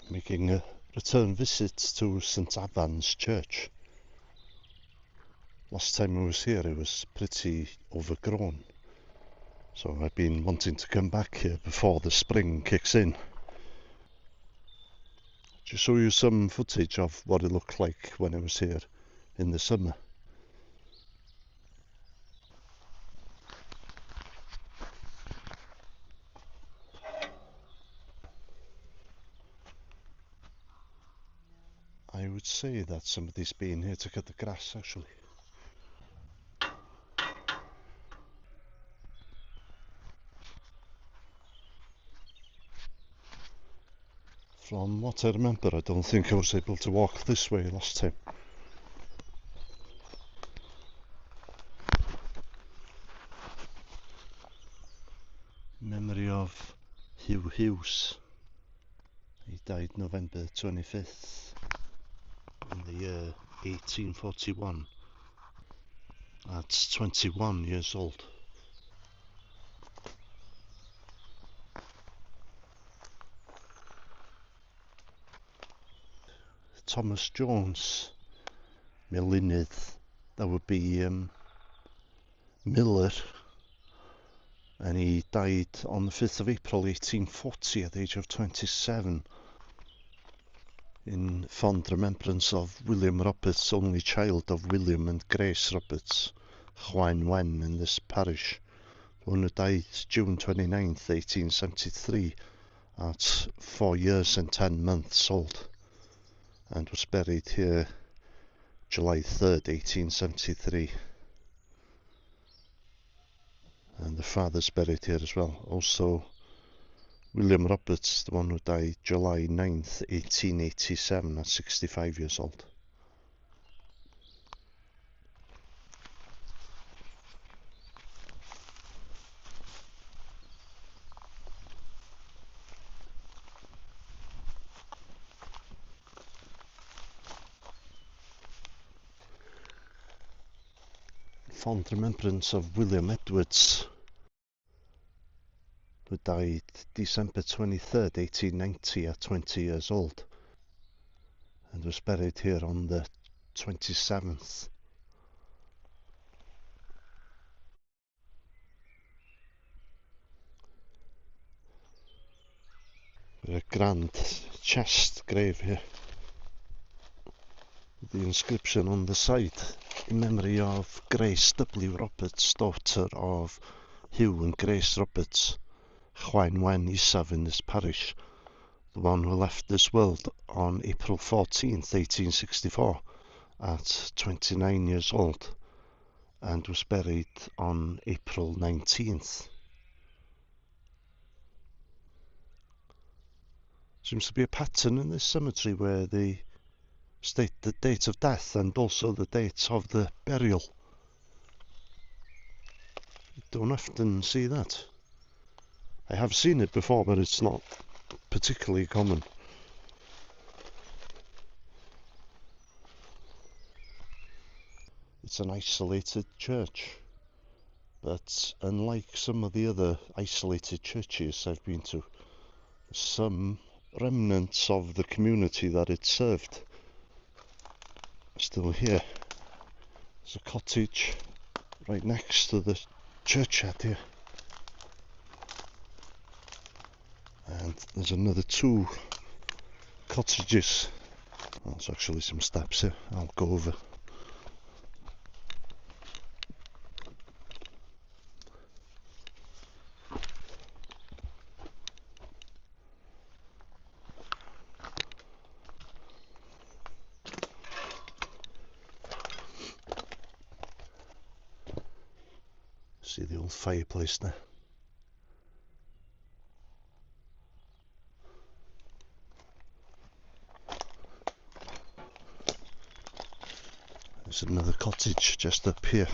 making a return visit to St Afan's Church. Last time I was here it was pretty overgrown, so I've been wanting to come back here before the spring kicks in. To show you some footage of what it looked like when I was here in the summer. I would say that somebody's been here to cut the grass actually. From what I remember, I don't think I was able to walk this way last time. Memory of Hugh Hughes. He died November 25th in the year 1841 at 21 years old. Thomas Jones, Melinydd, that would be Miller, and he died on the 5th of April 1840 at the age of 27 in fond remembrance of William Roberts, only child of William and Grace Roberts, Chwaen Wen, in this parish, one who died June 29th 1873 at 4 years and 10 months old, and was buried here July 3rd 1873. And the father's buried here as well. Also William Roberts, the one who died July 9th 1887 at 65 years old. Fond remembrance of William Edwards, who died December 23rd 1890 at 20 years old, and was buried here on the 27th. A grand chest grave here, with the inscription on the side, in memory of Grace W. Roberts, daughter of Hugh and Grace Roberts, Chwaen Wen Isaf in this parish, the one who left this world on April 14th 1864 at 29 years old, and was buried on April 19th. Seems to be a pattern in this cemetery where they state the date of death and also the date of the burial. You don't often see that. I have seen it before, but it's not particularly common. It's an isolated church, but unlike some of the other isolated churches I've been to, some remnants of the community that it served still here. There's a cottage right next to the churchyard here, and there's another 2 cottages. Well, there's actually some steps here. I'll go over. See the old fireplace there. There's another cottage just up here.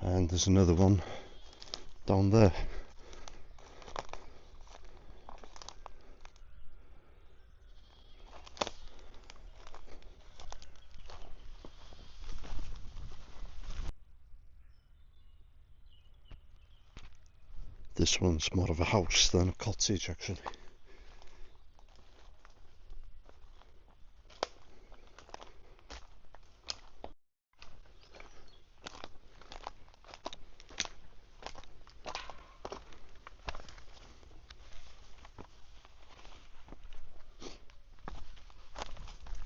And there's another one down there. This one's more of a house than a cottage, actually.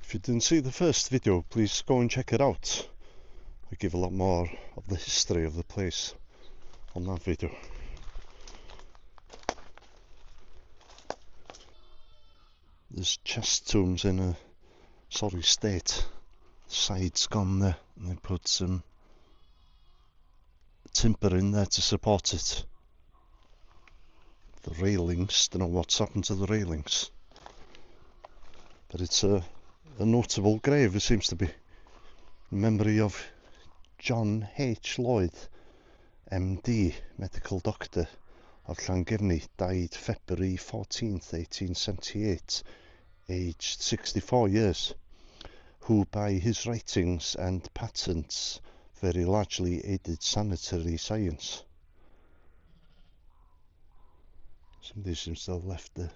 If you didn't see the first video, please go and check it out. I give a lot more of the history of the place on that video. There's chest tombs in a sorry state. The side's gone there, and they put some timber in there to support it. The railings, don't know what's happened to the railings, but it's a notable grave, it seems to be, in memory of John H. Lloyd, MD, medical doctor of Llangefni, died February 14th, 1878, aged 64 years, who by his writings and patents very largely aided sanitary science. Somebody seems to have left the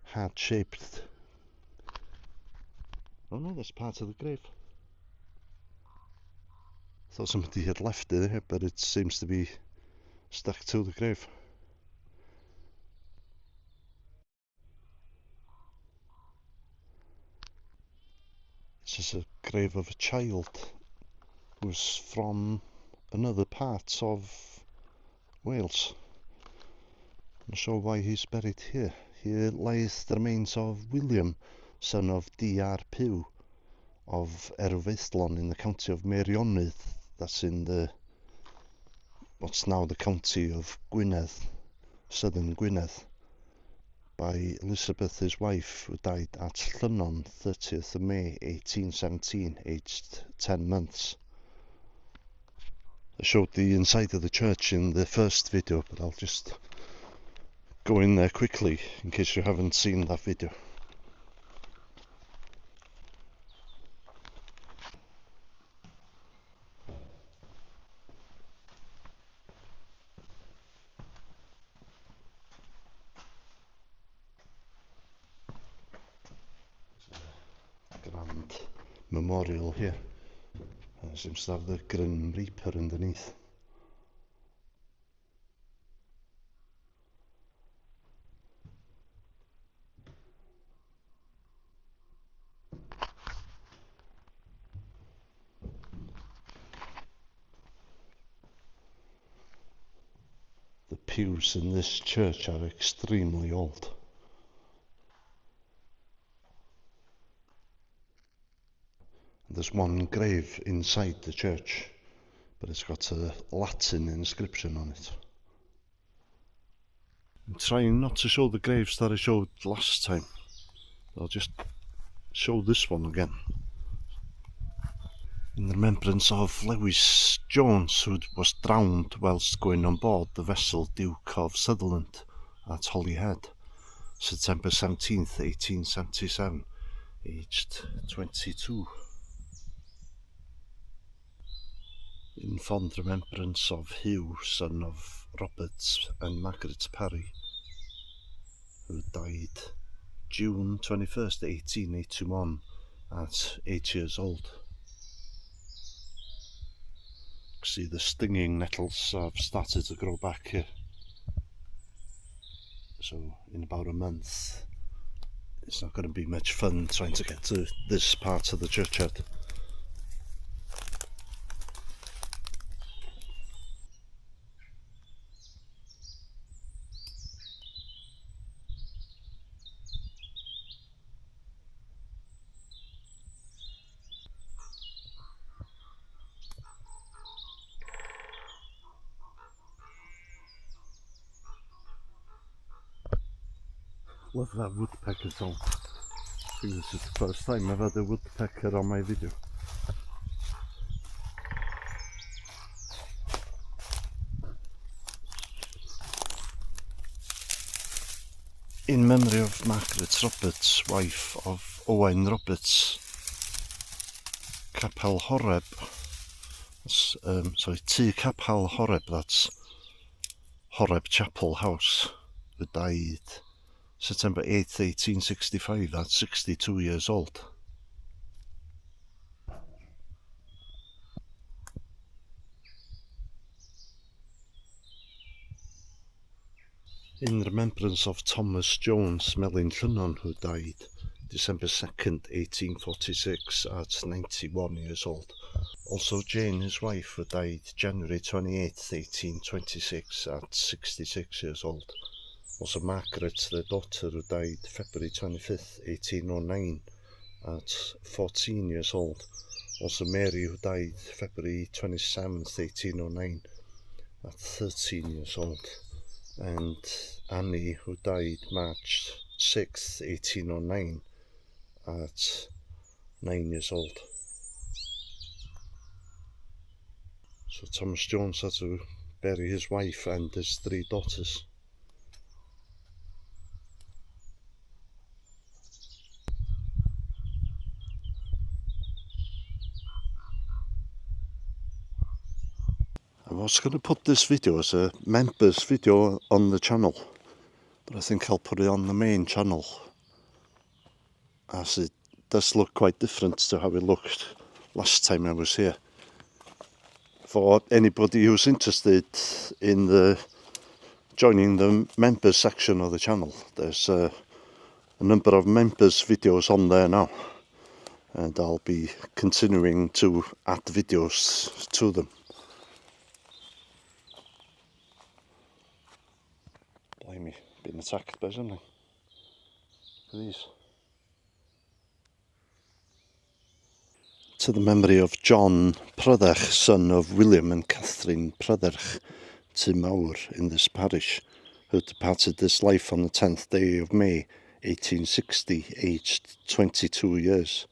heart-shaped... Oh no, that's part of the grave. I thought somebody had left it, but it seems to be stuck to the grave. This is a grave of a child who's from another part of Wales. I'm not sure why he's buried here. Here lies the remains of William, son of D.R. Pugh of Erfeithlon in the county of Meirionydd. That's in what's now the county of Gwynedd, southern Gwynedd, by Elizabeth, his wife, who died at Llynon 30th of May 1817, aged 10 months. I showed the inside of the church in the first video, but I'll just go in there quickly in case you haven't seen that video. Grand memorial here. It seems to have the Grim Reaper underneath. The pews in this church are extremely old. There's one grave inside the church, but it's got a Latin inscription on it. I'm trying not to show the graves that I showed last time. I'll just show this one again. In remembrance of Lewis Jones, who was drowned whilst going on board the vessel Duke of Sutherland at Holyhead, September 17th, 1877, aged 22. In fond remembrance of Hugh, son of Robert and Margaret Parry, who died June 21st, 1881, at 8 years old. See, the stinging nettles have started to grow back here. So in about a month, it's not going to be much fun trying to get to this part of the churchyard. Love that woodpecker song. I think this is the first time I've had a woodpecker on my video. In memory of Margaret Roberts, wife of Owen Roberts, Capel Horeb, Tŷ Capel Horeb, that's Horeb Chapel House, who died September 8th, 1865, that's 62 years old. In remembrance of Thomas Jones, Melin Llynon, who died December 2nd, 1846 at 91 years old. Also Jane, his wife, who died January 28th, 1826 at 66 years old. Also Margaret, their daughter, who died February 25th, 1809 at 14 years old. Also Mary, who died February 27th, 1809 at 13 years old. And Annie, who died March 6th, 1809 at 9 years old. So Thomas Jones had to bury his wife and his 3 daughters. I was going to put this video as a members video on the channel, but I think I'll put it on the main channel, as it does look quite different to how it looked last time I was here. For anybody who's interested in joining the members section of the channel, there's a number of members videos on there now, and I'll be continuing to add videos to them. Blimey, being attacked by something. These. To the memory of John Pryderch, son of William and Catherine Pryderch, Tŷ Mawr in this parish, who departed this life on the 10th day of May 1860, aged 22 years.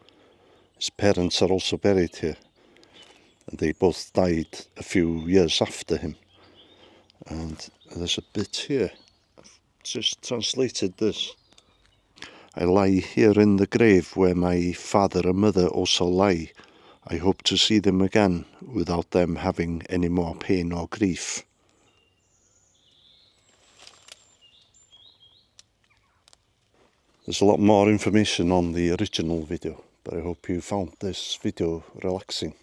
His parents are also buried here, and they both died a few years after him. And there's a bit here, I've just translated this. I lie here in the grave where my father and mother also lie. I hope to see them again without them having any more pain or grief. There's a lot more information on the original video, but I hope you found this video relaxing.